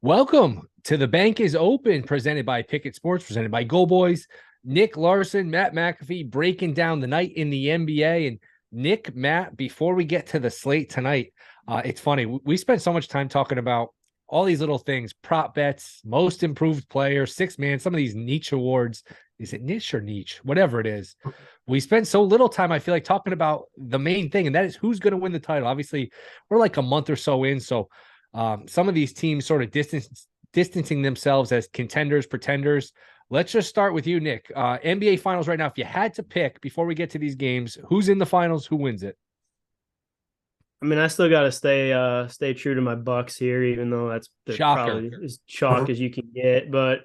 Welcome to The Bank is Open, presented by Pickett Sports, presented by Go Boys. NicLarson, Matt Matkafee breaking down the night in the NBA. And Nick, Matt, before we get to the slate tonight, it's funny. We spent so much time talking about all these little things, prop bets, most improved player, six man, some of these niche awards. Is it niche or niche? Whatever it is. We spent so little time, I feel like, talking about the main thing, and that is who's going to win the title. Obviously, we're like a month or so in, so some of these teams sort of distancing themselves as contenders, pretenders. Let's just start with you, Nick. NBA Finals right now. If you had to pick before we get to these games, who's in the finals? Who wins it? I mean, I still got to stay true to my Bucks here, even though they're Shocker. probably as chalk as you can get. But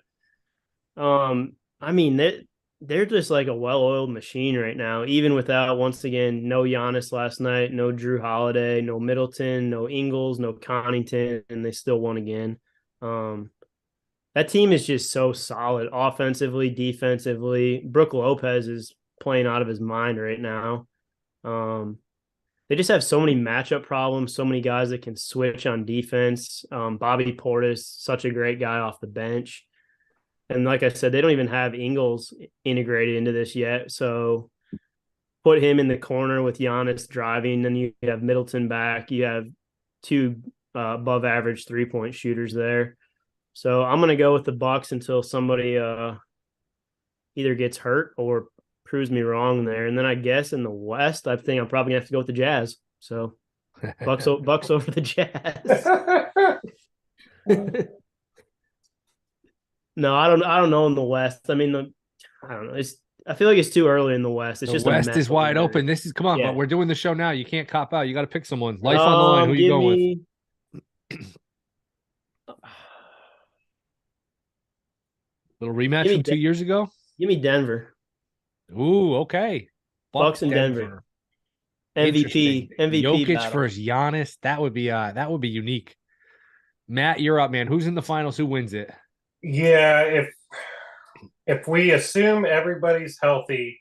I mean, they're just like a well-oiled machine right now. Even without, once again, no Giannis last night, no Drew Holiday, no Middleton, no Ingles, no Connington, and they still won again. That team is just so solid offensively, defensively. Brook Lopez is playing out of his mind right now. They just have so many matchup problems, so many guys that can switch on defense. Bobby Portis, such a great guy off the bench. And like I said, they don't even have Ingles integrated into this yet. So put him in the corner with Giannis driving. Then you have Middleton back. You have two above average 3-point shooters there. So I'm going to go with the Bucks until somebody either gets hurt or proves me wrong there. And then I guess in the West, I think I'm probably gonna have to go with the Jazz. So Bucks over the Jazz. No, I don't know in the West. I mean, I don't know. I feel like it's too early in the West. It's The just a West mess is over wide there. open. This is come on, Yeah. but we're doing the show now. You can't cop out. You got to pick someone. Life on the line. Who you Give going with? me Little rematch give me from 2 years ago. give me Denver. Ooh, okay. Bucks Bucks and Denver. Denver. Interesting. MVP Jokic battle. versus Giannis. That would be unique. Matt, you're up, man. Who's in the finals? Who wins it? Yeah, if we assume everybody's healthy,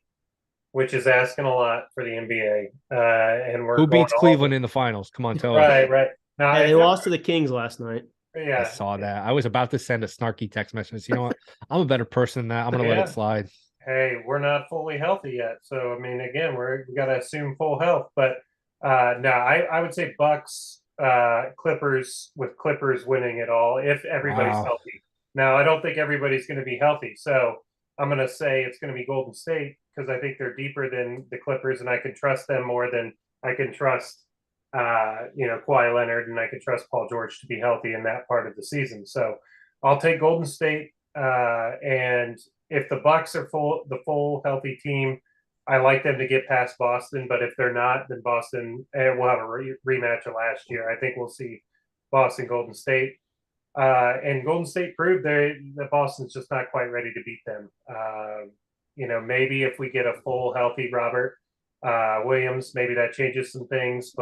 which is asking a lot for the NBA, and we're Who going beats all Cleveland in the finals? Come on, tell us. right. Now, Hey, they lost to the Kings last night. I yeah, saw that. I was about to send a snarky text message. You know what? I'm a better person than that. I'm gonna let it yeah. slide. Hey, we're not fully healthy yet, so I mean, again, we got to assume full health. But no, I would say Bucks, Clippers, with Clippers winning it all if everybody's Wow. healthy. Now, I don't think everybody's going to be healthy, so I'm going to say it's going to be Golden State because I think they're deeper than the Clippers, and I can trust them more than I can trust, Kawhi Leonard, and I can trust Paul George to be healthy in that part of the season. So I'll take Golden State, and if the Bucks are the full healthy team, I like them to get past Boston. But if they're not, then Boston will have a rematch of last year. I think we'll see Boston Golden State. And Golden State proved that Boston's just not quite ready to beat them. Maybe if we get a full healthy Robert Williams, maybe that changes some things.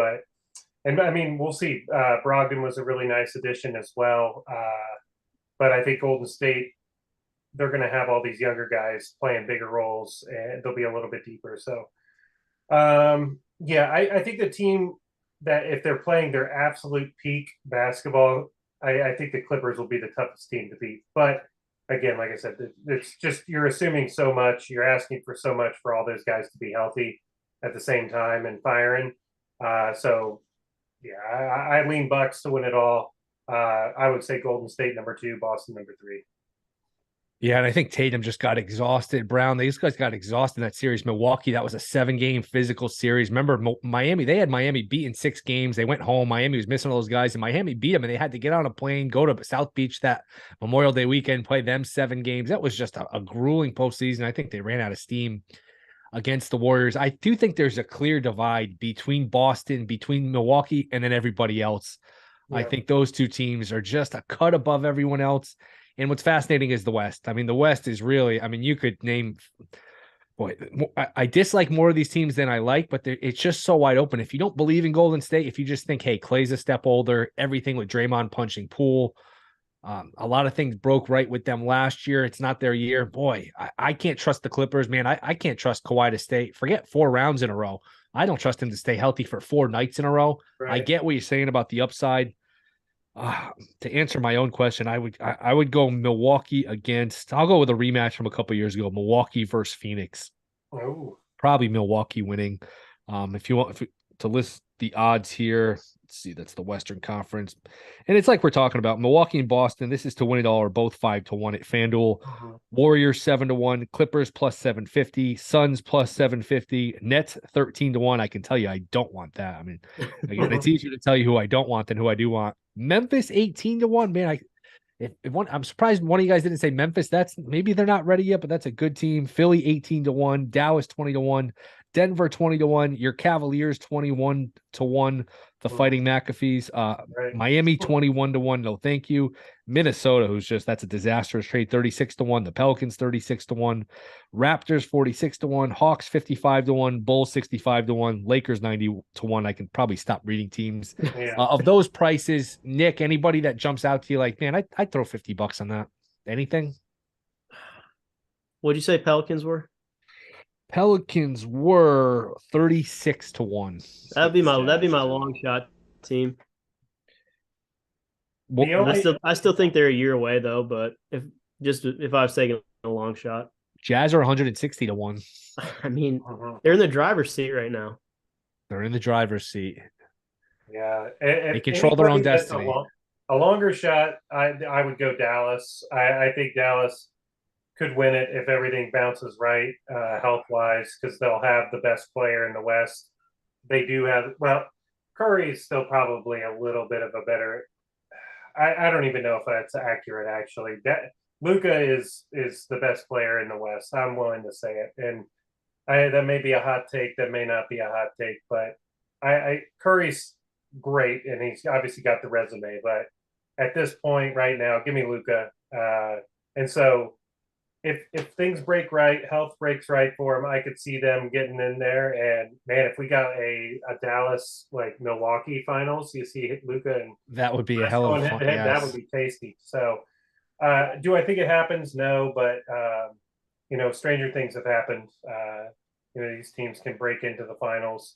And I mean, we'll see. Brogdon was a really nice addition as well. But I think Golden State, they're going to have all these younger guys playing bigger roles, and they'll be a little bit deeper. So, I think the team that if they're playing their absolute peak basketball, I think the Clippers will be the toughest team to beat. But again, like I said, it's just you're assuming so much, you're asking for so much for all those guys to be healthy at the same time and firing. I lean Bucks to win it all. I would say Golden State number 2, Boston number 3. Yeah, and I think Tatum just got exhausted. Brown, these guys got exhausted in that series. Milwaukee, that was a 7-game physical series. Remember, Miami, they had Miami beat in 6 games. They went home. Miami was missing all those guys, and Miami beat them, and they had to get on a plane, go to South Beach that Memorial Day weekend, play them 7 games. That was just a grueling postseason. I think they ran out of steam against the Warriors. I do think there's a clear divide between Boston, between Milwaukee, and then everybody else. Yeah. I think those two teams are just a cut above everyone else. And what's fascinating is the West. I mean, the West is really, I mean, you could name, boy, I dislike more of these teams than I like, but it's just so wide open. If you don't believe in Golden State, if you just think, hey, Clay's a step older, everything with Draymond punching Poole, a lot of things broke right with them last year. It's not their year. Boy, I can't trust the Clippers, man. I can't trust Kawhi to stay. Forget 4 rounds in a row. I don't trust him to stay healthy for 4 nights in a row. Right. I get what you're saying about the upside. To answer my own question, I would go Milwaukee against. I'll go with a rematch from a couple years ago, Milwaukee versus Phoenix. Oh, Probably Milwaukee winning. If you want to list the odds here, let's see, that's the Western Conference, and it's like we're talking about Milwaukee and Boston. This is to win it all, are both 5-1 at FanDuel. Warriors 7-1, Clippers plus 750, Suns plus 750, Nets 13-1. I can tell you, I don't want that. I mean, again, it's easier to tell you who I don't want than who I do want. Memphis 18-1, man. I'm surprised one of you guys didn't say Memphis. That's maybe they're not ready yet, but that's a good team. Philly 18-1, Dallas 20-1, Denver 20-1, your Cavaliers 21-1, the Fighting Mackafees, right. Miami 21-1. No, thank you. Minnesota, that's a disastrous trade, 36-1. The Pelicans 36-1, Raptors 46-1, Hawks 55-1, Bulls 65-1, Lakers 90-1. I can probably stop reading teams. Yeah. Of those prices, Nick, anybody that jumps out to you like, man, I'd throw $50 on that. Anything? What'd you say Pelicans were? Pelicans were 36-1. That'd be my long shot team. I still think they're a year away though, but if I was taking a long shot. Jazz are 160-1. I mean, they're in the driver's seat right now. They're in the driver's seat. Yeah. They control their own destiny. A longer shot, I would go Dallas. I think Dallas could win it if everything bounces right, health-wise, because they'll have the best player in the West. They do have, well, Curry is still probably a little bit of a better. I don't even know if that's accurate, actually. Luka is the best player in the West. I'm willing to say it. And that may be a hot take. That may not be a hot take. But Curry's great, and he's obviously got the resume. But at this point right now, give me Luka. And so if things break right, health breaks right for him, I could see them getting in there. And man, if we got a Dallas like Milwaukee finals, you see Luka and that would be a hell of a fun. Yes. That would be tasty. So, do I think it happens? No, but stranger things have happened. These teams can break into the finals,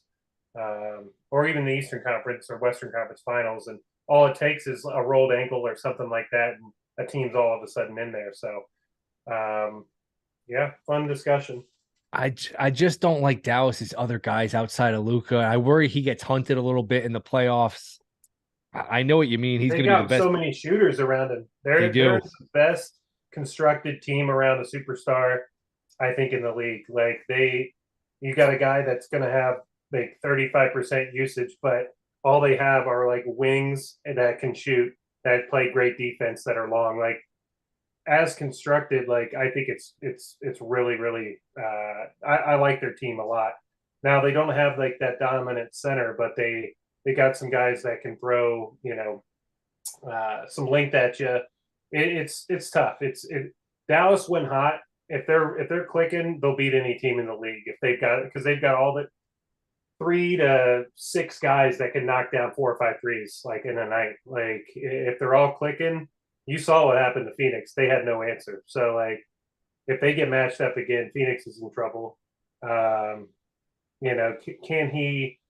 or even the Eastern Conference or Western Conference finals, and all it takes is a rolled ankle or something like that, and a team's all of a sudden in there. So. Fun discussion. I just don't like Dallas's other guys outside of Luka. I worry he gets hunted a little bit in the playoffs. I know what you mean. He's going to be the best. So many shooters around him. They're the best constructed team around the superstar, I think, in the league. Like you got a guy that's going to have like 35% usage, but all they have are like wings that can shoot, that play great defense, that are long. Like, as constructed, like I think it's really, really I like their team a lot. Now they don't have like that dominant center, but they got some guys that can throw, some length at you. It's tough. Dallas when hot, if they're clicking, they'll beat any team in the league because they've got all the 3 to 6 guys that can knock down 4 or 5 threes like in a night. Like if they're all clicking. You saw what happened to Phoenix. They had no answer. So, like, if they get matched up again, Phoenix is in trouble. Can he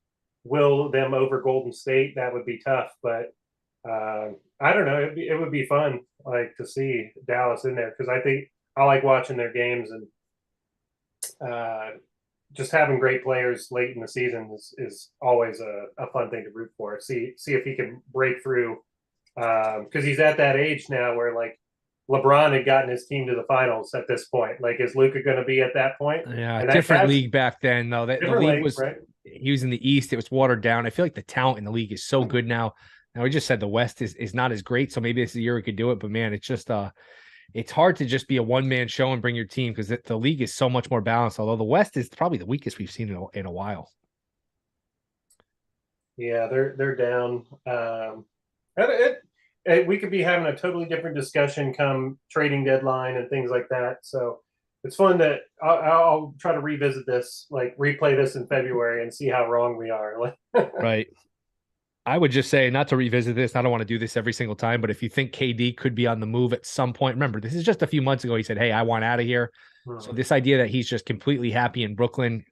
will them over Golden State? That would be tough. But I don't know. It would be fun, like, to see Dallas in there because I think I like watching their games and just having great players late in the season is always a fun thing to root for. See if he can break through. Because he's at that age now where like LeBron had gotten his team to the finals at this point. Like, is Luka going to be at that point? Yeah, different league back then though. The league was right? He was in the East. It was watered down. I feel like the talent in the league is so good now. Now we just said the West is not as great, so maybe this is the year we could do it. But man, it's just it's hard to just be a one-man show and bring your team because the league is so much more balanced. Although the West is probably the weakest we've seen in a while. Yeah, they're down. We could be having a totally different discussion come trading deadline and things like that. So it's fun that I'll try to revisit this, like replay this in February and see how wrong we are. Right. I would just say not to revisit this. I don't want to do this every single time, but if you think KD could be on the move at some point, remember, this is just a few months ago. He said, hey, I want out of here. So this idea that he's just completely happy in Brooklyn,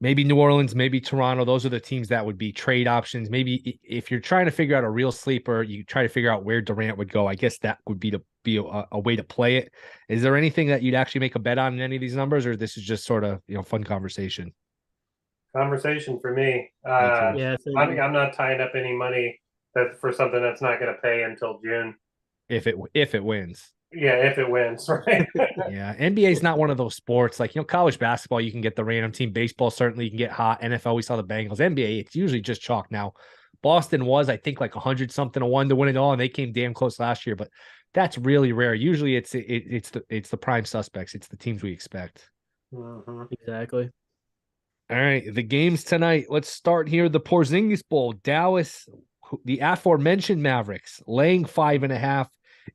Maybe New Orleans, maybe Toronto. Those are the teams that would be trade options. Maybe if you're trying to figure out a real sleeper, you try to figure out where Durant would go. I guess that would be a way to play it. Is there anything that you'd actually make a bet on in any of these numbers, or this is just sort of fun conversation? Conversation for me. Me too. Yeah, I'm not tying up any money for something that's not going to pay until June. If it wins. Yeah, if it wins, right? Yeah, NBA is not one of those sports like college basketball. You can get the random team. Baseball certainly you can get hot. NFL, we saw the Bengals. NBA, it's usually just chalk now. Boston was, I think, like 100 something to 1 to win it all, and they came damn close last year. But that's really rare. Usually, it's the prime suspects. It's the teams we expect. Mm-hmm. exactly. All right, the games tonight. Let's start here. The Porzingis Bowl. Dallas, the aforementioned Mavericks, laying 5.5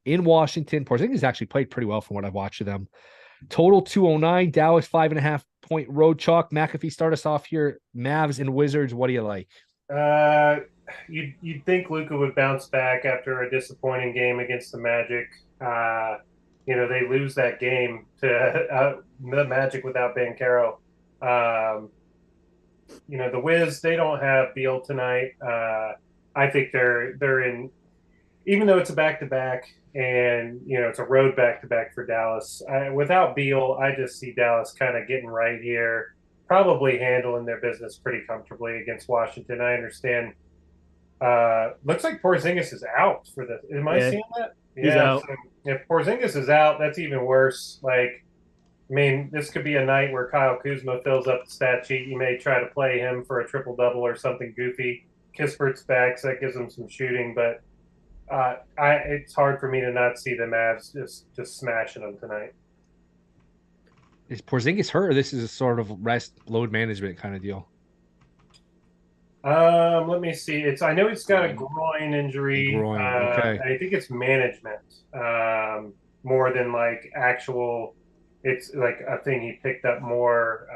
in Washington. Porzingis actually played pretty well from what I've watched of them. Total 209. Dallas 5.5-point road chalk. Matkafee, start us off here. Mavs and Wizards. What do you like? You'd think Luka would bounce back after a disappointing game against the Magic. They lose that game to the Magic without Banchero. The Wiz, they don't have Beal tonight. I think they're in, even though it's a back-to-back and it's a road back-to-back for Dallas. Without Beal, I just see Dallas kind of getting right here, probably handling their business pretty comfortably against Washington. I understand. Looks like Porzingis is out for this. Am I seeing that? He's out. So if Porzingis is out, that's even worse. This could be a night where Kyle Kuzma fills up the stat sheet. You may try to play him for a triple-double or something goofy. Kispert's back, so that gives him some shooting. But it's hard for me to not see the Mavs just smashing them tonight. Is Porzingis hurt, or this is a sort of rest load management kind of deal? Let me see. I know he's got a groin injury. Okay. I think it's management, more than like actual. It's like a thing he picked up more,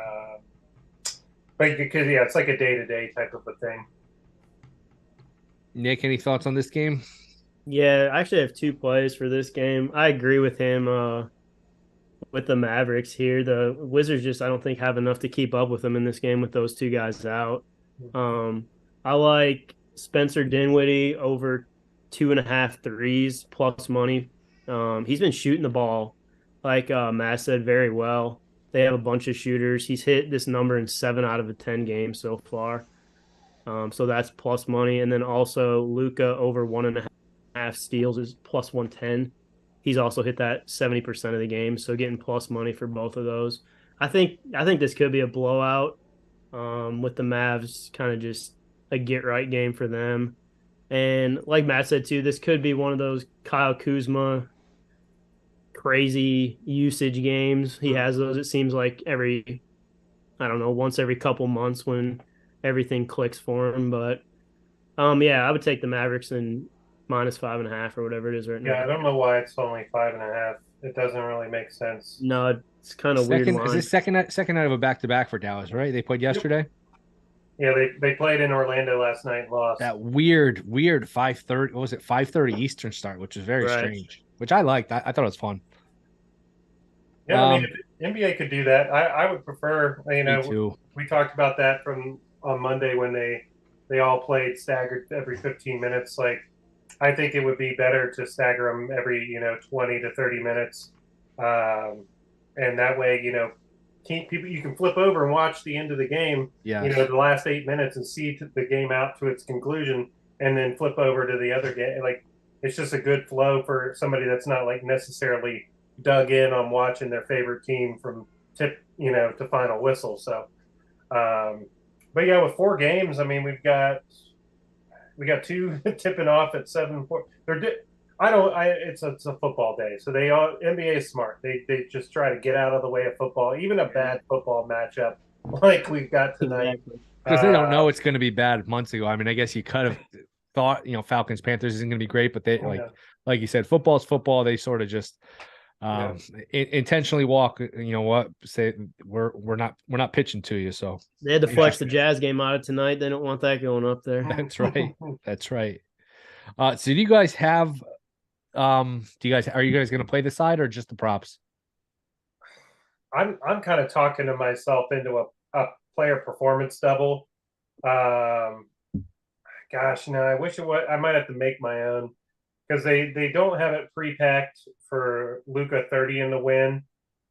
because it's like a day-to-day type of a thing. Nick, any thoughts on this game? Yeah, I actually have two plays for this game. I agree with him with the Mavericks here. The Wizards I don't think have enough to keep up with them in this game with those two guys out. I like Spencer Dinwiddie over 2.5 threes plus money. He's been shooting the ball, like Matt said, very well. They have a bunch of shooters. He's hit this number in 7 out of 10 games so far. So that's plus money. And then also Luka over 1.5 steals is plus 110. He's also hit that 70% of the game. So getting plus money for both of those. I think this could be a blowout with the Mavs, kind of just a get right game for them. And like Matt said too, this could be one of those Kyle Kuzma crazy usage games. He has those, it seems like once every couple months when everything clicks for him. But I would take the Mavericks in minus 5.5 or whatever it is right now. Yeah, I don't know why it's only 5.5. It doesn't really make sense. No, it's kind of weird line. Is this second night of a back-to-back for Dallas, right? They played yesterday. Yeah, they played in Orlando last night and lost. That weird 5:30. What was it? 5:30 Eastern start, which is very strange. Which I liked. I thought it was fun. Yeah, if NBA could do that, I would prefer. Me too. We talked about that on Monday when they all played staggered every 15 minutes. Like, I think it would be better to stagger them every 20 to 30 minutes, and that way you can flip over and watch the end of the game. Yeah. The last 8 minutes and see the game out to its conclusion, and then flip over to the other game. Like, it's just a good flow for somebody that's not like necessarily dug in on watching their favorite team from tip to final whistle. So, but yeah, with 4 games, I mean, we got 2 tipping off at 7. It's a football day, so NBA is smart. They just try to get out of the way of football, even a bad football matchup like we've got tonight, because they don't know it's going to be bad months ago. I mean, I guess you kind of thought Falcons Panthers isn't going to be great, but they like you said, football's football. They sort of just intentionally walk. Say we're not pitching to you. So they had to flex the Jazz game out of tonight. They don't want that going up there. That's right. That's right. So do you guys have? Are you guys going to play the side or just the props? I'm kind of talking to myself into a player performance double. Gosh, no, I wish it was. I might have to make my own because they don't have it pre-packed for Luka 30 in the win.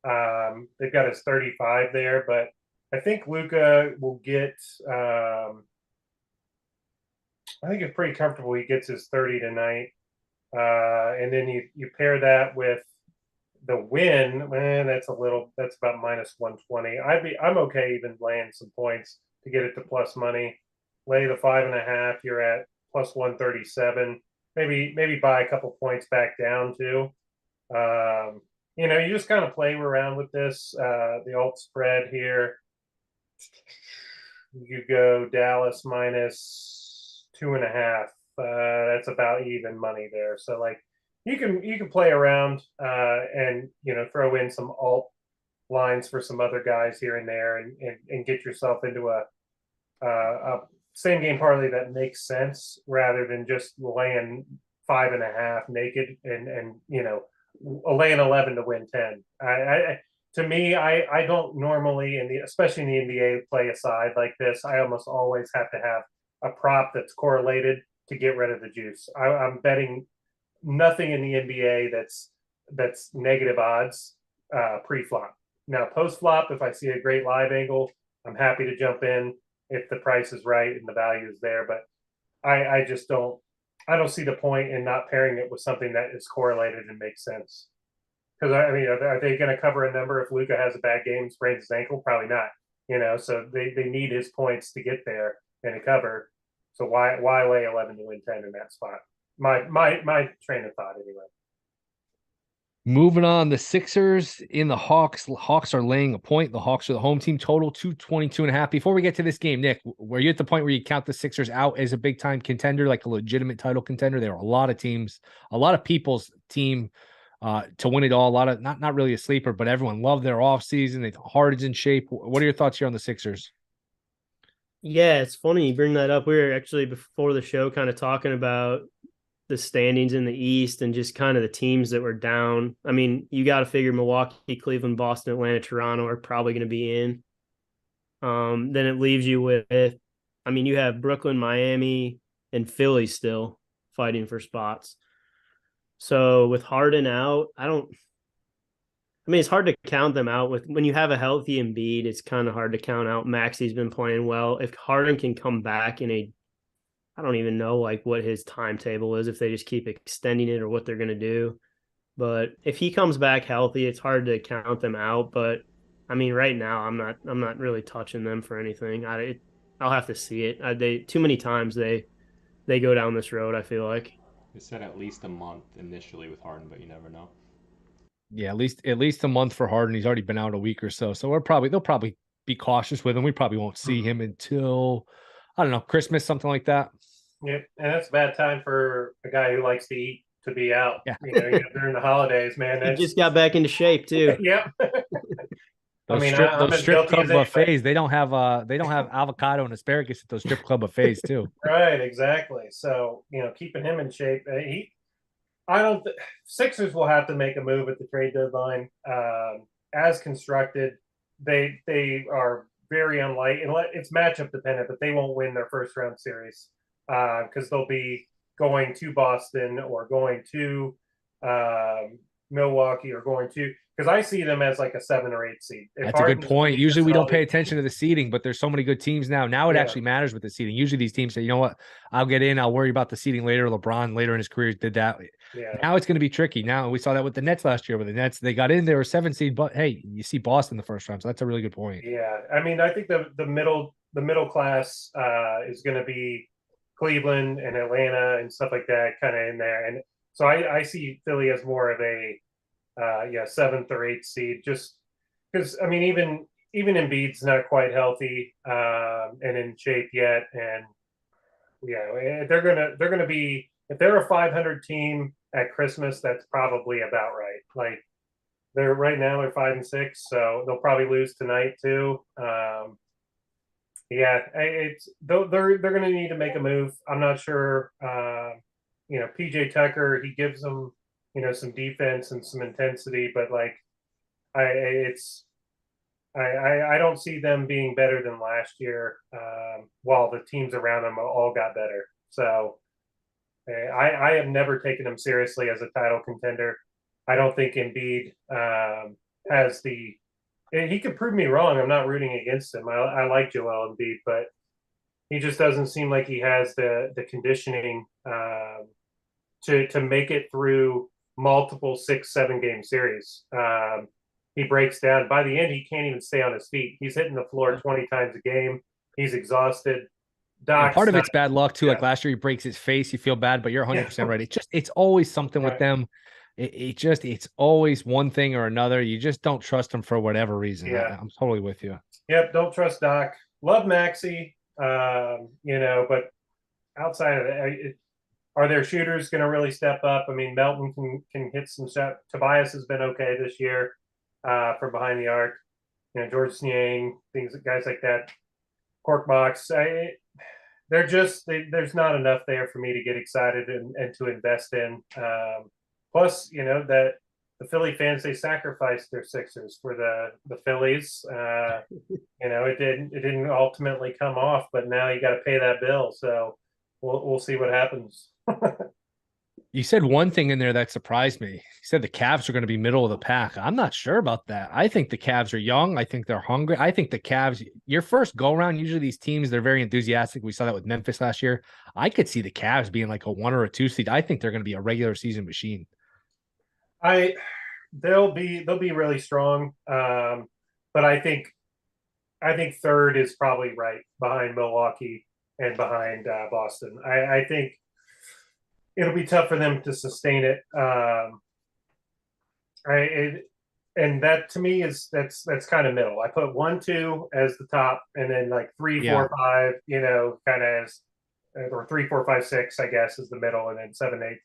They've got his 35 there, but I think Luka will get. I think it's pretty comfortable. He gets his 30 tonight, and then you pair that with the win. Man, that's about minus 120. I'm okay even laying some points to get it to plus money. Lay the 5.5. You're at plus 137. Maybe buy a couple points back down too. You just kind of play around with this. The alt spread here. You go Dallas minus 2.5. That's about even money there. So like you can play around and throw in some alt lines for some other guys here and there and get yourself into a same game parlay that makes sense rather than just laying 5.5 naked and laying 11 to win 10. To me, I don't normally especially in the NBA play a side like this. I almost always have to have a prop that's correlated to get rid of the juice. I'm betting nothing in the NBA that's negative odds pre-flop. Now post-flop, if I see a great live angle, I'm happy to jump in if the price is right and the value is there. But I just don't see the point in not pairing it with something that is correlated and makes sense. Because are they going to cover a number if Luka has a bad game, sprains his ankle? Probably not. So they need his points to get there and to cover. So why lay 11 to win 10 in that spot? My train of thought anyway. Moving on, the Sixers in the Hawks. Hawks are laying a point. The Hawks are the home team. Total 222.5. Before we get to this game, Nick, were you at the point where you count the Sixers out as a big time contender, like a legitimate title contender? There are a lot of teams, a lot of people's team to win it all. A lot of not really a sleeper, but everyone loved their offseason. Harden's in shape. What are your thoughts here on the Sixers? Yeah, it's funny you bring that up. We were actually before the show kind of talking about the standings in the East and just kind of the teams that were down. I mean, you got to figure Milwaukee, Cleveland, Boston, Atlanta, Toronto are probably going to be in. Then it leaves you with, you have Brooklyn, Miami, and Philly still fighting for spots. So with Harden out, it's hard to count them out. When you have a healthy Embiid, it's kind of hard to count out. Maxi's been playing well. If Harden can come back I don't even know what his timetable is, if they just keep extending it or what they're going to do. But if he comes back healthy, it's hard to count them out. But right now I'm not really touching them for anything. I'll have to see it. Too many times they go down this road, I feel like. They said at least a month initially with Harden, but you never know. Yeah, at least a month for Harden. He's already been out a week or so. So they'll probably be cautious with him. We probably won't see him until, I don't know, Christmas, something like that. Yep, and that's a bad time for a guy who likes to eat to be out. Yeah. During the holidays, man. He just got back into shape too. Yep. Those strip club buffets, they don't have avocado and asparagus at those strip club buffets too. Right, exactly. So keeping him in shape. Sixers will have to make a move at the trade deadline. As constructed, they are very unlikely. It's matchup dependent, but they won't win their first round series because they'll be going to Boston or going to Milwaukee or going to, because I see them as like a 7 or 8 seed. That's a good point. Usually we don't pay attention to the seeding, but there's so many good teams now. Now it actually matters with the seeding. Usually these teams say, you know what, I'll get in. I'll worry about the seeding later. LeBron later in his career did that. Yeah. Now it's going to be tricky. Now we saw that with the Nets last year. With the Nets, they got in, they were 7 seed, but hey, you see Boston the first round. So that's a really good point. Yeah. I think the middle class is going to be Cleveland and Atlanta and stuff like that kind of in there. And so I see Philly as more of a 7th or 8th seed, just because even Embiid's not quite healthy and in shape yet, and they're gonna be, if they're a 500 team at Christmas, that's probably about right. Like they're 5-6, so they'll probably lose tonight too. They're gonna need to make a move. I'm not sure. PJ Tucker, he gives them some defense and some intensity, but I don't see them being better than last year, while the teams around them all got better. So I have never taken them seriously as a title contender. I don't think Embiid has the. He could prove me wrong. I'm not rooting against him. I like Joel Embiid, but he just doesn't seem like he has the conditioning to make it through multiple 6-7 game series. He breaks down. By the end, he can't even stay on his feet. He's hitting the floor 20 times a game. He's exhausted. Part of it's bad luck too. Like last year, he breaks his face. You feel bad, but you're 100% right. It's always something with them. It's always one thing or another. You just don't trust them for whatever reason. Yeah. I'm totally with you. Yep. Don't trust Doc. Love Maxey. But outside of it, are their shooters going to really step up? I mean, Melton can hit some shots. Tobias has been okay this year from behind the arc. George Niang, guys like that. Corkbox. There's not enough there for me to get excited and to invest in. Plus, that the Philly fans, they sacrificed their Sixers for the Phillies. It didn't ultimately come off, but now you got to pay that bill. So we'll see what happens. You said one thing in there that surprised me. You said the Cavs are going to be middle of the pack. I'm not sure about that. I think the Cavs are young. I think they're hungry. I think the Cavs, your first go around, usually these teams, they're very enthusiastic. We saw that with Memphis last year. I could see the Cavs being like a 1 or a 2 seed. I think they're going to be a regular season machine. They'll be really strong. But I think third is probably right behind Milwaukee and behind Boston. I think it'll be tough for them to sustain it. And that to me that's kind of middle. I put 1, 2 as the top, and then like 3, 4, 5, kind of as, or 3, 4, 5, 6, I guess, is the middle, and then 7, 8.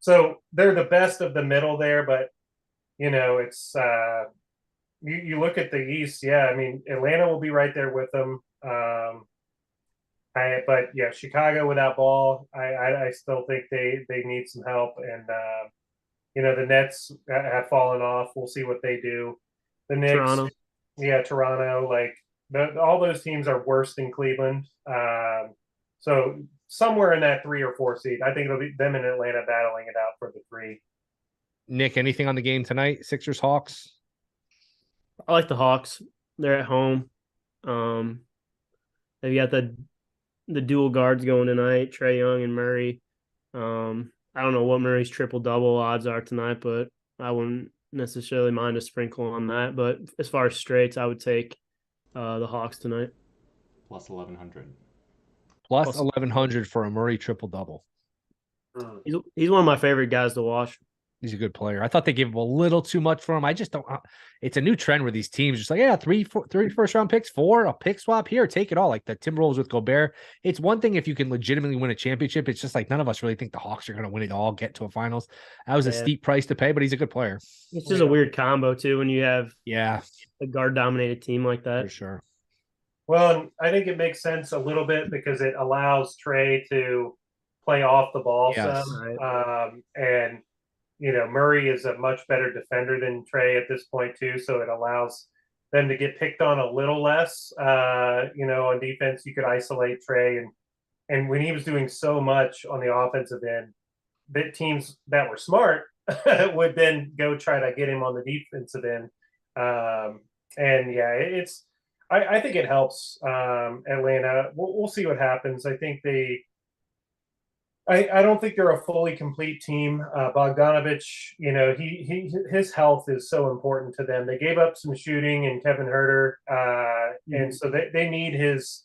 So they're the best of the middle there, but it's you look at the East. Yeah, I mean, Atlanta will be right there with them. But Chicago without Ball, I still think they need some help, and the Nets have fallen off. We'll see what they do. The Knicks, Toronto, like all those teams are worse than Cleveland. So somewhere in that 3 or 4 seed, I think it'll be them in Atlanta battling it out for the 3. Nick, anything on the game tonight? Sixers, Hawks? I like the Hawks. They're at home. They've got the dual guards going tonight, Trae Young and Murray. I don't know what Murray's triple-double odds are tonight, but I wouldn't necessarily mind a sprinkle on that. But as far as straights, I would take the Hawks tonight. Plus 1,100. Plus 1,100 for a Murray triple-double. He's one of my favorite guys to watch. He's a good player. I thought they gave him a little too much for him. I just don't. It's a new trend where these teams just like, 3 first-round picks, 4, a pick swap here, take it all. Like the Timberwolves with Gobert. It's one thing if you can legitimately win a championship. It's just like none of us really think the Hawks are going to win it all, get to a finals. That was a steep price to pay, but he's a good player. It's just a weird combo too when you have a guard-dominated team like that. For sure. Well, I think it makes sense a little bit because it allows Trae to play off the ball some, and Murray is a much better defender than Trae at this point too, so it allows them to get picked on a little less. On defense, you could isolate Trae, and when he was doing so much on the offensive end, that teams that were smart would then go try to get him on the defensive end. I think it helps Atlanta. We'll see what happens. I think I don't think they're a fully complete team. Bogdanovich, his health is so important to them. They gave up some shooting in Kevin Huerter, and so they need his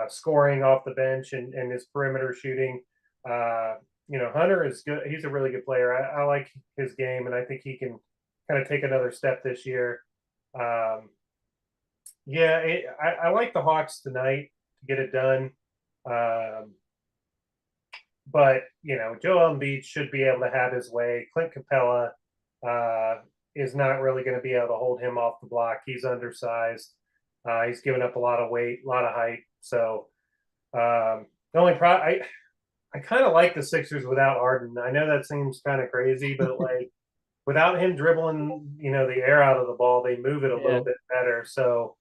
scoring off the bench and his perimeter shooting. Hunter is good. He's a really good player. I like his game, and I think he can kind of take another step this year. I like the Hawks tonight to get it done. But, Joel Embiid should be able to have his way. Clint Capella is not really going to be able to hold him off the block. He's undersized. He's given up a lot of weight, a lot of height. So the only I kind of like the Sixers without Harden. I know that seems kind of crazy, but without him dribbling, the air out of the ball, they move it a little bit better. So,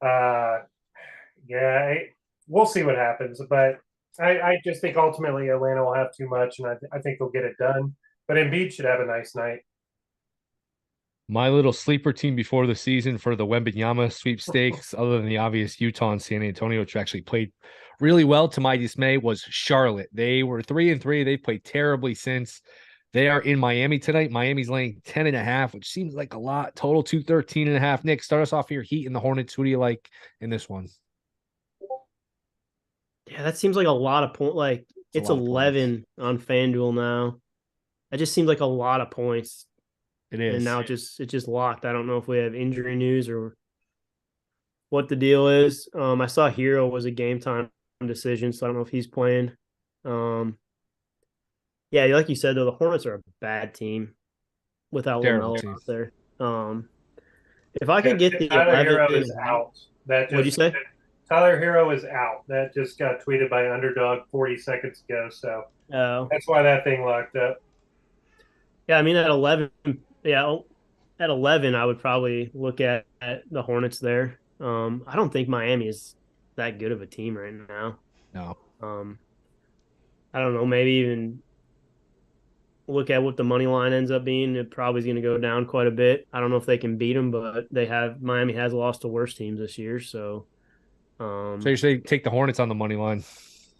yeah, we'll see what happens. But I just think ultimately Atlanta will have too much, and I think they'll get it done. But Embiid should have a nice night. My little sleeper team before the season for the Wembanyama sweepstakes, other than the obvious Utah and San Antonio, which actually played really well to my dismay, was Charlotte. They were 3-3. They played terribly since. They are in Miami tonight. Miami's laying 10.5, which seems like a lot. Total 213.5. Nick, start us off here. Heat and the Hornets. Who do you like in this one? Yeah, that seems like a lot of points. Like it's 11 on FanDuel now. That just seems like a lot of points. It is. And now it's just locked. I don't know if we have injury news or what the deal is. I saw Hero was a game time decision, so I don't know if he's playing. Yeah, like you said, though, the Hornets are a bad team without LaMelo out there. If I could get the Tyler 11, Hero is out. What'd you say? Tyler Hero is out. That just got tweeted by Underdog 40 seconds ago. So that's why that thing locked up. Yeah, I mean at 11, at 11, I would probably look at the Hornets there. I don't think Miami is that good of a team right now. No. I don't know. Maybe even look at what the money line ends up being. It probably is going to go down quite a bit. I don't know if they can beat them, but Miami has lost to worse teams this year. So you're saying take the Hornets on the money line.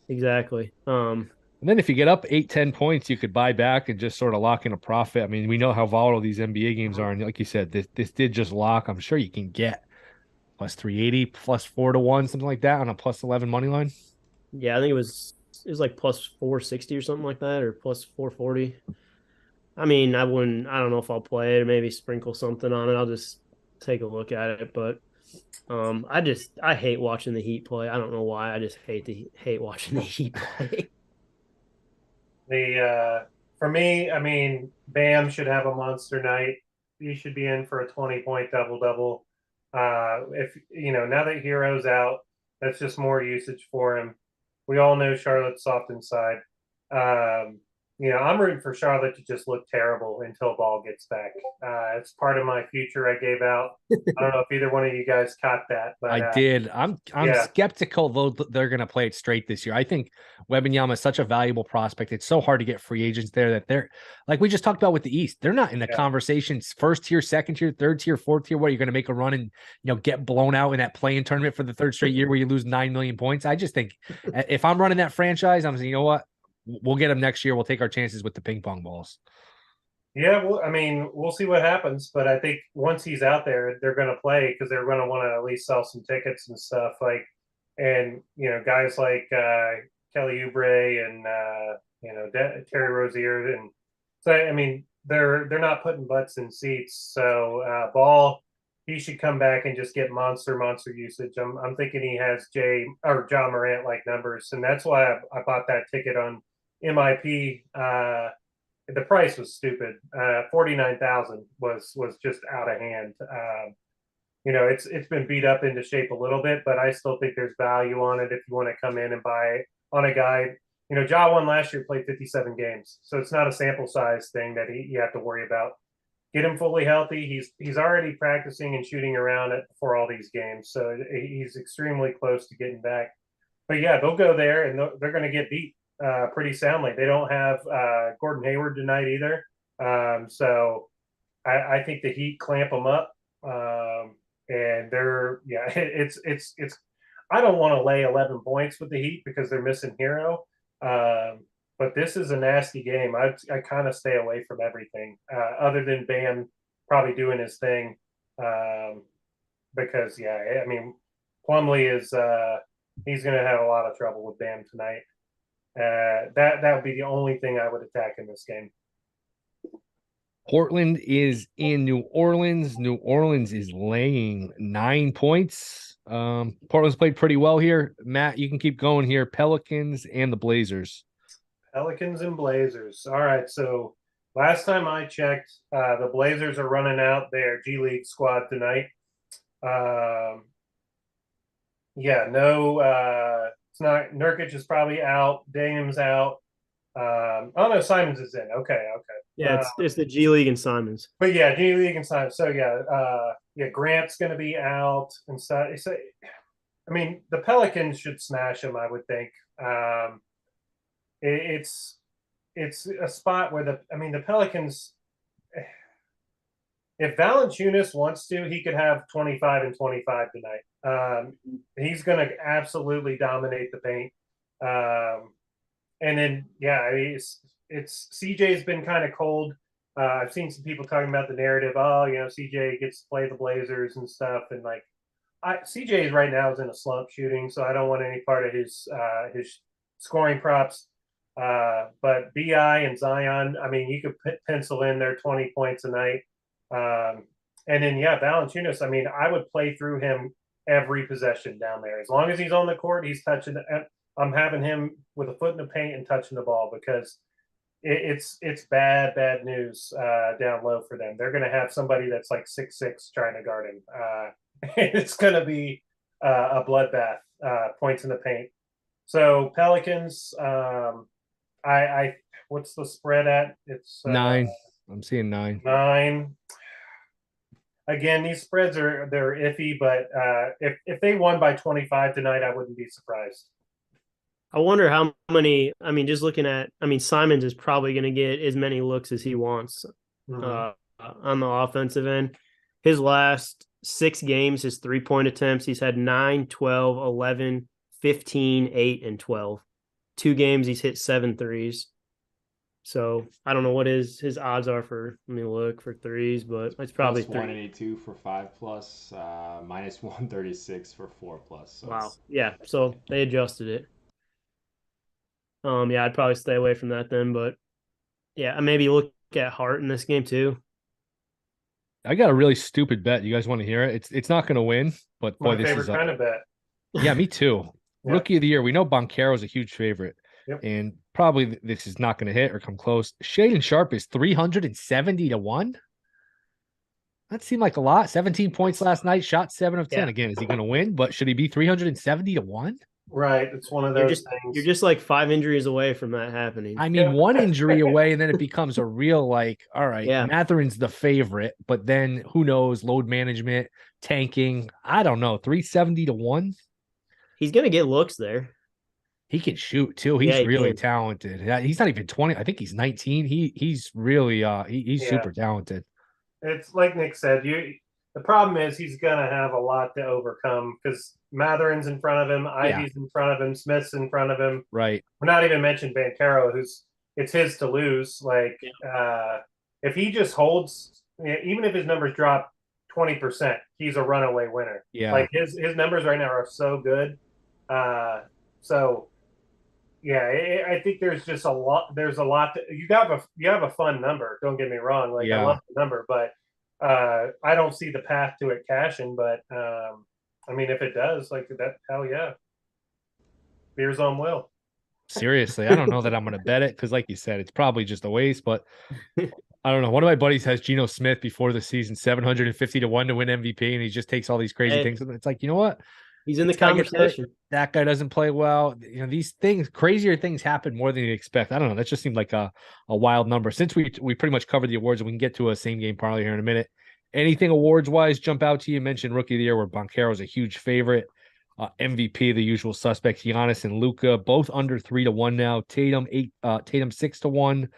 Exactly. And then if you get up 8-10 points, you could buy back and just sort of lock in a profit. I mean, we know how volatile these NBA games are. And like you said, this did just lock. I'm sure you can get plus 380, plus 4-1, something like that on a plus 11 money line. Yeah, I think it was like plus 460 or something like that, or plus 440. I mean, I don't know if I'll play it or maybe sprinkle something on it. I'll just take a look at it. But I hate watching the Heat play. I don't know why. I just hate watching the Heat play. For me, I mean, Bam should have a monster night. He should be in for a 20-point double-double. If now that Hero's out, that's just more usage for him. We all know Charlotte's soft inside. I'm rooting for Charlotte to just look terrible until Ball gets back. It's part of my future I gave out. I don't know if either one of you guys caught that, but I did. I'm skeptical though they're going to play it straight this year. I think Wembanyama is such a valuable prospect. It's so hard to get free agents there that they're like we just talked about with the East. They're not in the conversations first tier, second tier, third tier, fourth tier. What are you going to make a run and get blown out in that play-in tournament for the third straight year where you lose 9 million points? I just think if I'm running that franchise, I'm saying, you know what? We'll get him next year. We'll take our chances with the ping pong balls. Yeah, well, I mean, we'll see what happens, but I think once he's out there, they're going to play because they're going to want to at least sell some tickets and stuff. And guys like Kelly Oubre and Terry Rozier, and so I mean, they're not putting butts in seats. So Ball, he should come back and just get monster usage. I'm thinking he has John Morant like numbers, and that's why I bought that ticket on MIP. The price was stupid. 49,000 was just out of hand. It's been beat up into shape a little bit, but I still think there's value on it if you want to come in and buy on a guy. Ja won last year, played 57 games, so it's not a sample size thing that you have to worry about. Get him fully healthy. He's already practicing and shooting around it for all these games, so he's extremely close to getting back. But yeah, they'll go there and they're going to get beat pretty soundly. They don't have Gordon Hayward tonight either, so I think the Heat clamp them up, and it's. I don't want to lay 11 points with the Heat because they're missing Hero, but this is a nasty game. I kind of stay away from everything other than Bam probably doing his thing, because I mean Plumlee is he's going to have a lot of trouble with Bam tonight. That would be the only thing I would attack in this game. Portland is in New Orleans. New Orleans is laying 9 points. Portland's played pretty well here. Matt, you can keep going here. Pelicans and the Blazers. Pelicans and Blazers. All right. So last time I checked, the Blazers are running out their G League squad tonight. It's not. Nurkic is probably out. Dame's out. Oh no, Simons is in. Okay. Yeah, it's the G League and Simons. But yeah, G League and Simons. So yeah, Grant's going to be out and stuff. So, I mean, the Pelicans should smash him, I would think. It's a spot where the Pelicans. If Valanciunas wants to, he could have 25 and 25 tonight. He's going to absolutely dominate the paint. And then, yeah, I mean, it's CJ's been kind of cold. I've seen some people talking about the narrative. Oh, CJ gets to play the Blazers and stuff, and like, CJ right now is in a slump shooting, so I don't want any part of his scoring props. But Bi and Zion, I mean, you could pencil in their 20 points a night. And then Valanciunas, I mean, I would play through him every possession down there. As long as he's on the court, he's touching. I'm having him with a foot in the paint and touching the ball because it's bad news down low for them. They're going to have somebody that's like 6'6" trying to guard him. It's going to be a bloodbath. Points in the paint. So Pelicans, I what's the spread at? It's 9. I'm seeing 9. 9. Again, these spreads they're iffy, but if they won by 25 tonight, I wouldn't be surprised. I wonder how many. I mean, just looking at. I mean, Simons is probably going to get as many looks as he wants on the offensive end. His last 6 games, his 3-point attempts, he's had 9, 12, 11, 15, 8, and 12. 2 games, he's hit 7 threes. So I don't know what his odds are for. Let me look for threes, but it's probably plus 182 for 5+, minus 136 for 4+. So wow, yeah. So they adjusted it. I'd probably stay away from that then, but yeah, maybe look at Hart in this game too. I got a really stupid bet. You guys want to hear it? It's not going to win, but boy, My this favorite is kind of bet. Yeah, me too. Yeah. Rookie of the year. We know Banchero's a huge favorite. Yep. And probably this is not going to hit or come close. Shaedon Sharpe is 370 to 1. That seemed like a lot. 17 points last night, shot 7 of 10. Yeah. Again, is he going to win? But should he be 370 to 1? Right. It's one of those things. You're just like 5 injuries away from that happening. I mean, one injury away, and then it becomes a real like, all right, Matherin's the favorite, but then who knows? Load management, tanking. I don't know. 370 to 1. He's going to get looks there. He can shoot too. He's really talented. He's not even 20. I think he's 19. He's really he's super talented. It's like Nick said, the problem is he's gonna have a lot to overcome because Matherin's in front of him, Ivy's in front of him, Smith's in front of him. Right. We're not even mentioning Banchero, it's his to lose. Like if he just holds, even if his numbers drop 20%, he's a runaway winner. Yeah. Like his numbers right now are so good. So yeah, I think there's just a lot. There's a lot. You have a fun number. Don't get me wrong. Like I love the number, but I don't see the path to it cashing. But I mean, if it does, like that, hell yeah, beers on Will. Seriously, I don't know that I'm going to bet it because, like you said, it's probably just a waste. But I don't know. One of my buddies has Geno Smith before the season, 750 to 1 to win MVP, and he just takes all these crazy things. And it's like, you know what? He's in the conversation. That guy doesn't play well. You know, these things, crazier things happen more than you expect. I don't know. That just seemed like a wild number. Since we pretty much covered the awards, and we can get to a same game parlay here in a minute. Anything awards wise jump out to you? Mentioned Rookie of the Year, where Banchero is a huge favorite. MVP, the usual suspects, Giannis and Luka, both under 3 to 1 now. Tatum 6 to 1.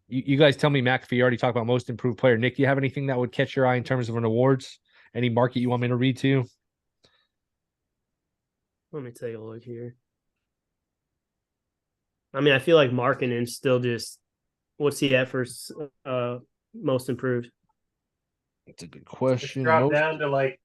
You guys tell me, Matkafee, you already talked about most improved player. Nick, do you have anything that would catch your eye in terms of an awards? Any market you want me to read to you? Let me take a look here. I mean, I feel like Markkanen's still just what's he at for most improved? That's a good question. Drop down to like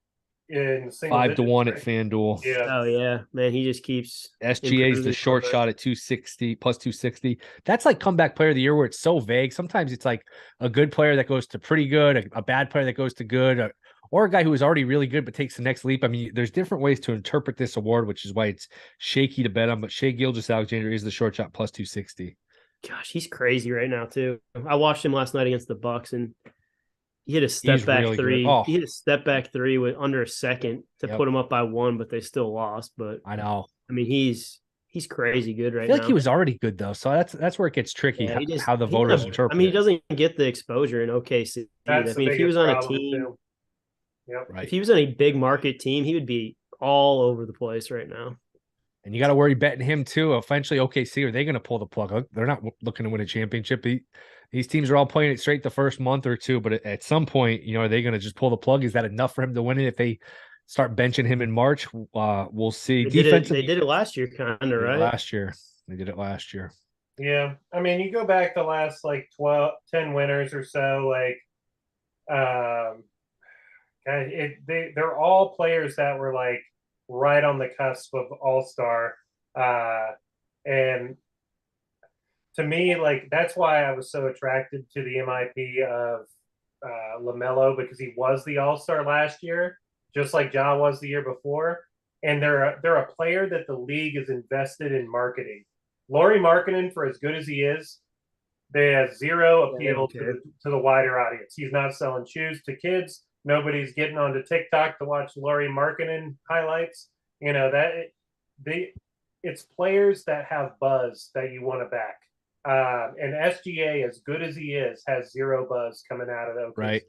in 5 to 1 at FanDuel. Yeah. Oh yeah, man, he just keeps SGA's the short shot at 260 plus 260. That's like comeback player of the year where it's so vague. Sometimes it's like a good player that goes to pretty good, a bad player that goes to good, or a guy who is already really good but takes the next leap. I mean, there's different ways to interpret this award, which is why it's shaky to bet on. But Shai Gilgeous-Alexander is the short shot plus 260. Gosh, he's crazy right now too. I watched him last night against the Bucks, and he hit a step back really 3. Oh. He hit a step back 3 with under a second to put him up by 1, but they still lost. But I know. I mean, he's he's crazy good right I feel like now. he was already good though, so that's where it gets tricky Yeah, how the he voters doesn't. I interpret mean, he it. doesn't get the exposure in OKC. That's I the mean, if he was biggest on a problem team, too. Yep. if Right. he was on a big market team, he would be all over the place right now. And you got to worry betting him too. Eventually, OKC, are they going to pull the plug? They're not looking to win a championship. These teams are all playing it straight the first month or two, but at some point, are they going to just pull the plug? Is that enough for him to win it? If they start benching him in March, we'll see. They did it last year, kind of, right? Last year. They did it last year. Yeah. I mean, you go back the last like 10 winners or so, like, they're all players that were like right on the cusp of all-star. And to me, like, that's why I was so attracted to the MIP of LaMelo, because he was the all-star last year, just like Ja was the year before. And they're a player that the league is invested in marketing. Lauri Markkanen, for as good as he is, they have zero appeal to the wider audience. He's not selling shoes to kids. Nobody's getting onto TikTok to watch Lauri Markkanen highlights. It's players that have buzz that you want to back. And SGA, as good as he is, has zero buzz coming out of OKC. Right.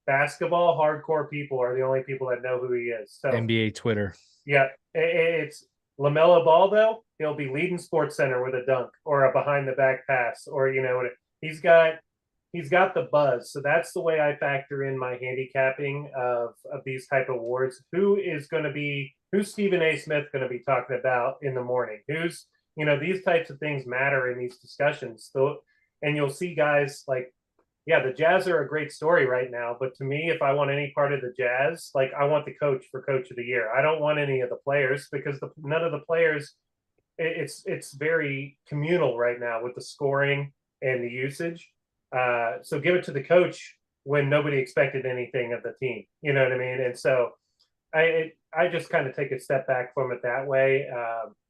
Basketball hardcore people are the only people that know who he is. So NBA Twitter. Yeah, it's LaMelo Ball though. He'll be leading Sports Center with a dunk or a behind the back pass, or he's got the buzz. So that's the way I factor in my handicapping of these type of awards. Who's Stephen A. Smith going to be talking about in the morning? These types of things matter in these discussions. So, and you'll see guys like, yeah, the Jazz are a great story right now. But to me, if I want any part of the Jazz, like, I want the coach for Coach of the Year. I don't want any of the players, because none of the players, it's very communal right now with the scoring and the usage. So give it to the coach when nobody expected anything of the team. You know what I mean? And so I just kind of take a step back from it that way.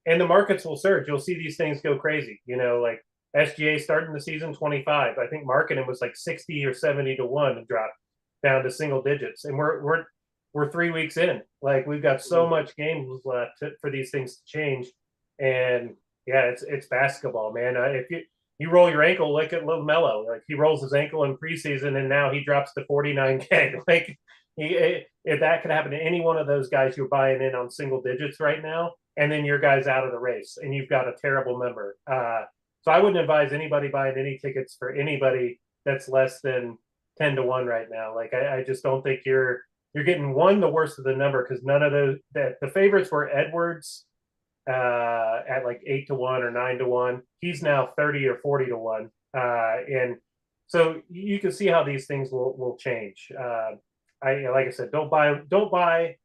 And the markets will surge. You'll see these things go crazy. Like SGA starting the season 25. I think Markkanen was like 60 or 70 to 1 and dropped down to single digits. And we're 3 weeks in. Like, we've got so much games left for these things to change. And yeah, it's basketball, man. If you roll your ankle, look at LaMelo. Like, he rolls his ankle in preseason and now he drops to 49K. Like, if that could happen to any one of those guys, you're buying in on single digits right now, and then your guy's out of the race and you've got a terrible member. So I wouldn't advise anybody buying any tickets for anybody that's less than 10 to 1 right now. Like, I just don't think you're getting the worst of the number, because none of those, the favorites were Edwards at like 8 to 1 or 9 to 1. He's now 30 or 40 to 1. And so you can see how these things will change. Like I said, don't buy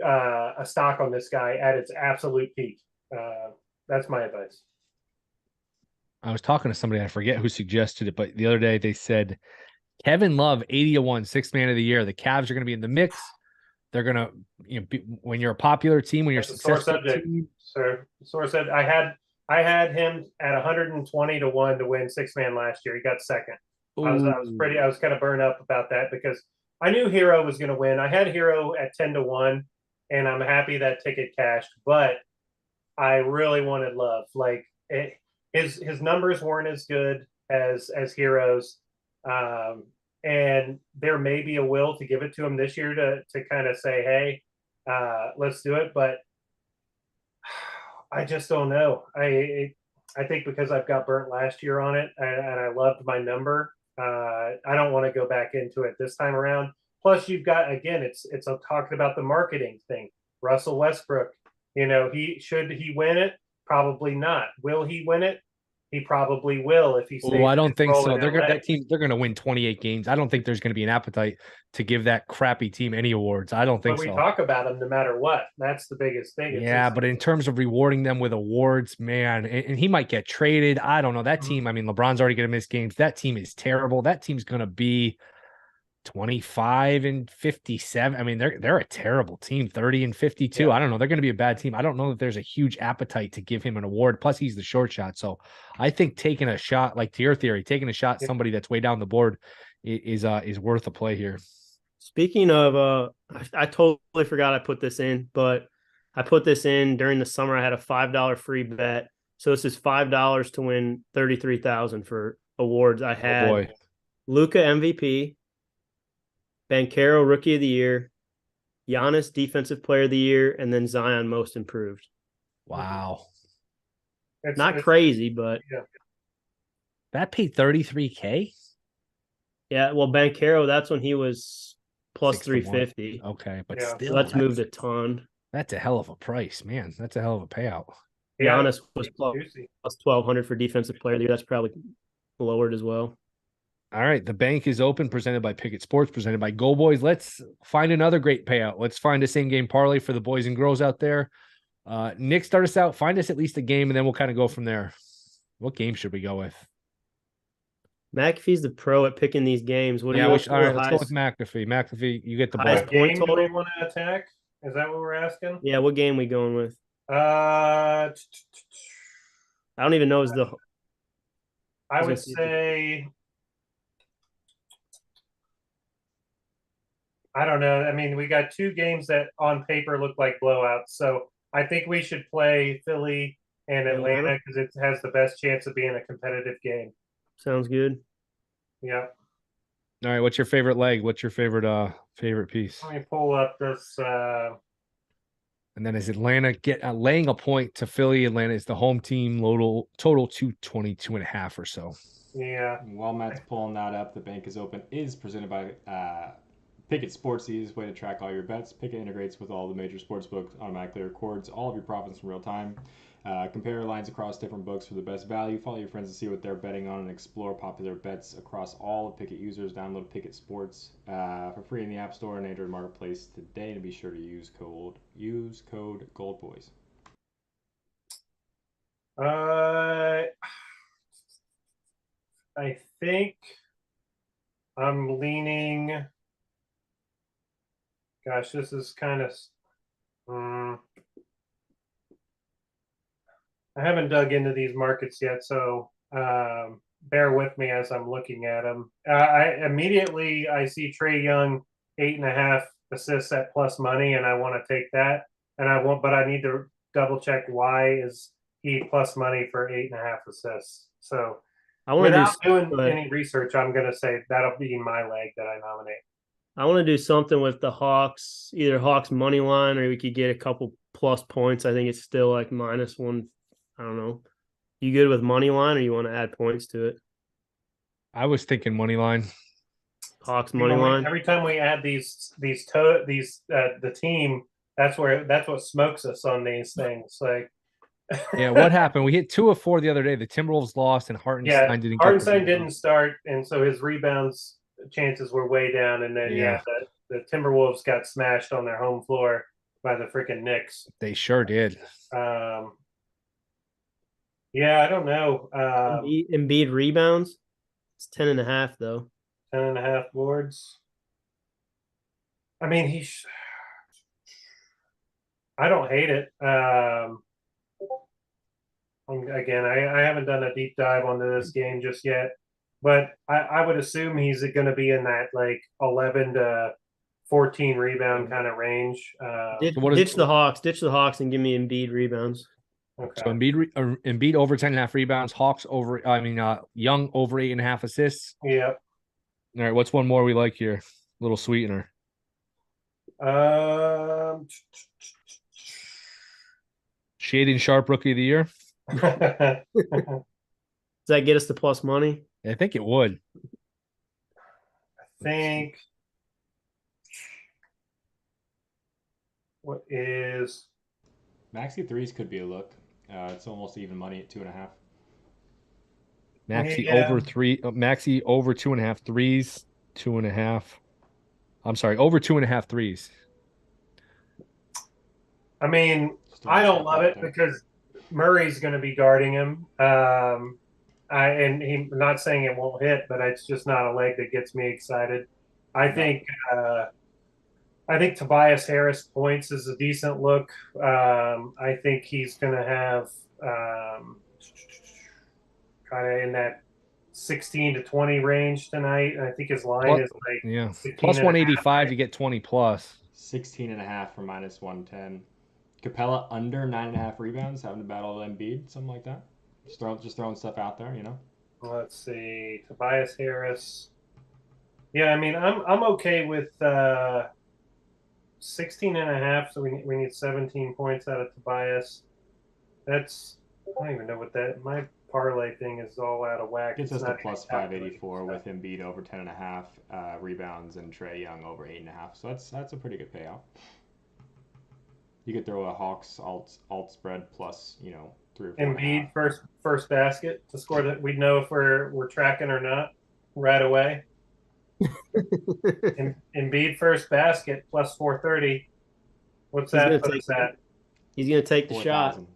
a stock on this guy at its absolute peak. That's my advice. I was talking to somebody, I forget who suggested it, but the other day they said Kevin Love, 80 to 1, sixth man of the year. The Cavs are going to be in the mix. They're going to, when you're a popular team, when you're a successful team. Sir, source said I had him at 120 to 1 to win sixth man last year. He got second. I was kind of burned up about that, because I knew Hero was going to win. I had Hero at 10 to 1, and I'm happy that ticket cashed, but I really wanted Love. Like, his numbers weren't as good as Hero's, and there may be a will to give it to him this year to kind of say, hey, let's do it. But I just don't know. I think because I've got burnt last year on it, and I loved my number, I don't want to go back into it this time around. Plus, you've got, again, it's talking about the marketing thing. Russell Westbrook, should he win it? Probably not. Will he win it? He probably will if he stays. Oh, I don't think so. They're going to win 28 games. I don't think there's going to be an appetite to give that crappy team any awards. I don't think so. But we talk about them no matter what. That's the biggest thing. But in terms of rewarding them with awards, man, and he might get traded. I don't know. That team, I mean, LeBron's already going to miss games. That team is terrible. That team's going to be 25 and 57. I mean, they're a terrible team. 30 and 52. Yeah. I don't know. They're going to be a bad team. I don't know that there's a huge appetite to give him an award. Plus, he's the short shot. So I think taking a shot, like to your theory, taking a shot somebody that's way down the board is worth a play here. Speaking of, I totally forgot I put this in, but I put this in during the summer. I had a $5 free bet. So this is $5 to win 33,000 for awards. I Oh had boy. Luka MVP, Banchero Rookie of the Year, Giannis Defensive Player of the Year, and then Zion Most Improved. Wow. Not crazy, but yeah. That paid 33K? yeah. Well, Banchero, that's when he was plus 6 to 1. 350. Okay, but Yeah. still, So that's moved a ton. that's a hell of a price, man. That's a hell of a payout. Yeah, Giannis was plus 1,200 for Defensive Player of the Year. That's probably lowered as well. All right, the bank is open, presented by Pickett Sports, presented by Go Boys. Let's find another great payout. Let's find a same game parlay for the boys and girls out there. Nick, start us out. Find us at least a game, and then we'll kind of go from there. What game should we go with? McAfee's the pro at picking these games. What do you all want? right, let's go with McAfee. McAfee, you get the ball. What game do we want to attack? Is that what we're asking? Yeah, what game we going with? I don't even know. Is the I would say I don't know. I mean, we got two games that on paper look like blowouts, so I think we should play Philly and Atlanta because it has the best chance of being a competitive game. Sounds good. Yeah. All right, what's your favorite leg? What's your favorite piece? Let me pull up this. And then is Atlanta laying a point to Philly? Atlanta is the home team. Total 222.5 or so. Yeah. While Matt's pulling that up, the bank is open. Is presented by Pickett Sports, the easiest way to track all your bets. Pickett integrates with all the major sports books, automatically records all of your profits in real time. Compare lines across different books for the best value. Follow your friends to see what they're betting on and explore popular bets across all of Pickett users. Download Pickett Sports for free in the App Store and Android Marketplace today. And be sure to use code GoldBoys. I think I'm leaning. Gosh, this is kind of. I haven't dug into these markets yet, so bear with me as I'm looking at them. I immediately see Trae Young 8.5 assists at plus money, and I want to take that. And but I need to double check why is he plus money for 8.5 assists. So without doing any research, I'm going to say that'll be my leg that I nominate. I want to do something with the Hawks, either Hawks money line, or we could get a couple plus points. I think it's still like -1. I don't know. You good with money line, or you want to add points to it? I was thinking money line. Hawks money line. Every time we add the team, that's what smokes us on these things. Like, yeah, what happened? We hit 2 of 4 the other day. The Timberwolves lost, and Hartenstein didn't. Hartenstein didn't start, and so his rebounds chances were way down. And then the Timberwolves got smashed on their home floor by the freaking Knicks. They sure did. Yeah, I don't know. Embiid rebounds. It's 10.5 though. 10.5 boards. I mean, I don't hate it. Again, I haven't done a deep dive onto this game just yet, but I would assume he's going to be in that like 11 to 14 rebound kind of range. Ditch the Hawks and give me Embiid rebounds. Okay. So Embiid over 10.5 rebounds, Hawks over. Young over 8.5 assists. Yep. All right, what's one more we like here? Little sweetener. Shaden Sharp, Rookie of the Year. Does that get us to plus money? I think it would. I think. What is Maxi threes could be a look. It's almost even money at 2.5. Maxi over 3. Maxi over 2.5 threes. 2.5. I'm sorry, over 2.5 threes. I mean, I don't love it because Murray's going to be guarding him. And I'm not saying it won't hit, but it's just not a leg that gets me excited. I think Tobias Harris points is a decent look. I think he's going to have kind of in that 16 to 20 range tonight. I think his line is like plus 185 to get 20 plus. 16.5 for -110. Capella under 9.5 rebounds, having to battle Embiid, something like that. Just throwing stuff out there, you know. Let's see, Tobias Harris. Yeah, I mean, I'm okay with 16 and a half. So we need 17 points out of Tobias. That's I don't even know what that my parlay thing is all out of whack. Gets It's us to not plus even calculating 584 with stuff. Embiid over 10.5 rebounds and Trey Young over 8.5. So that's a pretty good payout. You could throw a Hawks alt spread plus 3 or 4.5. Embiid first basket to score that we'd know if we're tracking or not right away. Embiid first basket plus 430. What's He's gonna that put take us at? he's gonna take the shot. 4,000.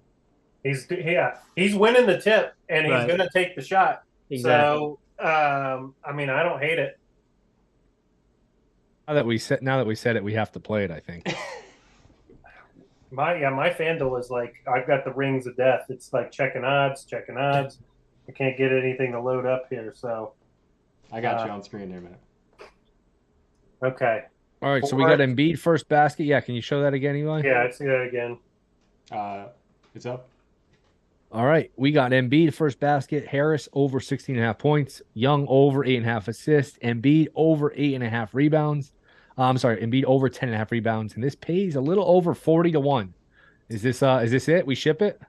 He's winning the tip and he's Right. gonna take the shot. Exactly. So I mean I don't hate it. Now that we said it, we have to play it, I think. My FanDuel is like I've got the rings of death. It's like checking odds. I can't get anything to load up here. So I got you on screen here, man. okay. All right, so we got Embiid first basket. Yeah, can you show that again, Eli? Yeah, I see that again. It's up. All right, we got Embiid first basket, Harris over 16.5 points, Young over 8.5 assists, Embiid over 8.5 rebounds. I'm sorry, Embiid over 10.5 rebounds, and this pays a little over 40 to 1. Is this it? We ship it?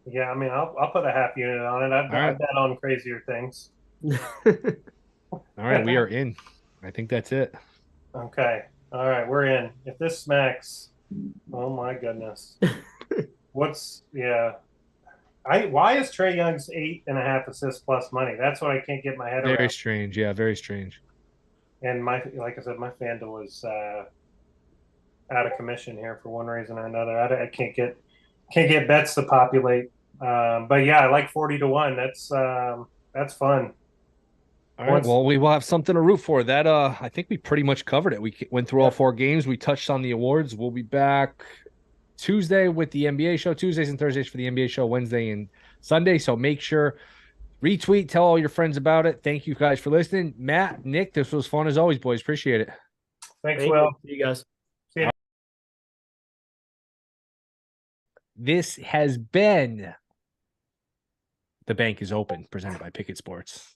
Yeah, I mean I'll put a half unit on it. I've bet on crazier things. All right, we are in. I think that's it. Okay. All right, we're in. If this smacks, oh my goodness. Why is Trey Young's 8.5 assists plus money? That's what I can't get my head Very around. strange. Yeah, very strange. And like I said, my FanDuel is out of commission here for one reason or another. I can't get bets to populate. But yeah, I like 40 to 1. That's fun. All right. Well, we will have something to root for. That I think we pretty much covered it. We went through all 4 games. We touched on the awards. We'll be back Tuesday with the NBA show, Tuesdays and Thursdays for the NBA show, Wednesday and Sunday. So make sure retweet, tell all your friends about it. Thank you guys for listening. Matt, Nick, this was fun as always, boys. Appreciate it. Thanks, Will. See you guys. See you. This has been The Bank is Open, presented by Pickett Sports.